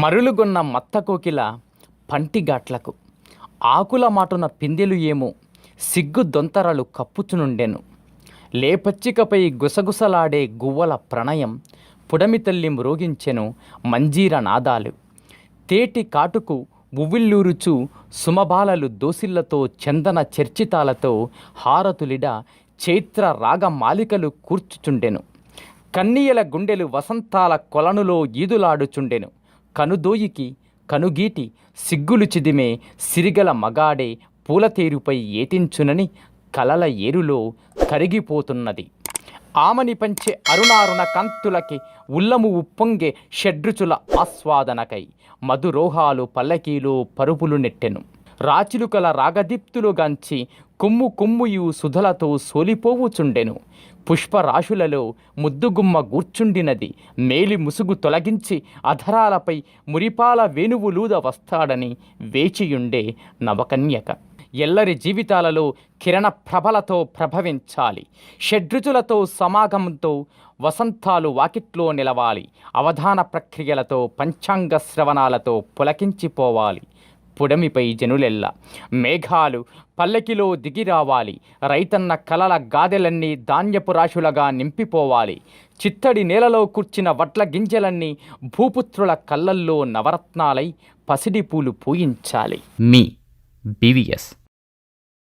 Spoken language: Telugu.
మరులుగొన్న మత్తకోకిల పంటిగాట్లకు ఆకుల మాటున పిందెలు ఏమో సిగ్గు దొంతరలు కప్పుచునుండెను. లేపచ్చికపై గుసగుసలాడే గువ్వల ప్రణయం పుడమి తల్లి మ్రోగించెను మంజీర నాదాలు. తేటి కాటుకు ఉవ్విళ్ళూరుచు సుమబాలలు దోసిళ్లతో చందన చర్చితాలతో హారతులిడ చైత్ర రాగమాలికలు కూర్చుచుండెను. కన్నీయల గుండెలు వసంతాల కొలనులో ఈదులాడుచుండెను. కనుదోయికి కనుగీటి సిగ్గులు చిదిమే సిరిగల మగాడే పూలతేరుపై ఏతించునని కలల ఏరులో కరిగిపోతున్నది. ఆమని పంచే అరుణారుణ కాంతులకి ఉల్లము ఉప్పొంగే షడ్రుచుల ఆస్వాదనకై మధురోహాలు పల్లకీలో పరుపులు నెట్టెను. రాచిలుకల రాగదీప్తులుగాంచి కొమ్ము కొమ్ముయు సుధలతో సోలిపోవుచుండెను. పుష్పరాశులలో ముద్దుగుమ్మ గూర్చుండినది. మేలి ముసుగు తొలగించి అధరాలపై మురిపాల వేణువులూద వస్తాడని వేచియుండే నవకన్యక. ఎల్లరి జీవితాలలో కిరణ ప్రభలతో ప్రభవించాలి. షడ్రుచులతో సమాగమంతో వసంతాలు వాకిట్లో నిలవాలి. అవధాన ప్రక్రియలతో పంచాంగ శ్రవణాలతో పులకించిపోవాలి. పుడమిపై జనులెల్ల మేఘాలు పల్లకిలో దిగిరావాలి. రైతన్న కలల గాదెలన్నీ ధాన్యపు రాశులగా నింపిపోవాలి. చిత్తడి నేలలో కూర్చిన వడ్ల గింజలన్నీ భూపుత్రుల కళ్ళల్లో నవరత్నాలై పసిడి పూలు పూయించాలి. మీ BVS.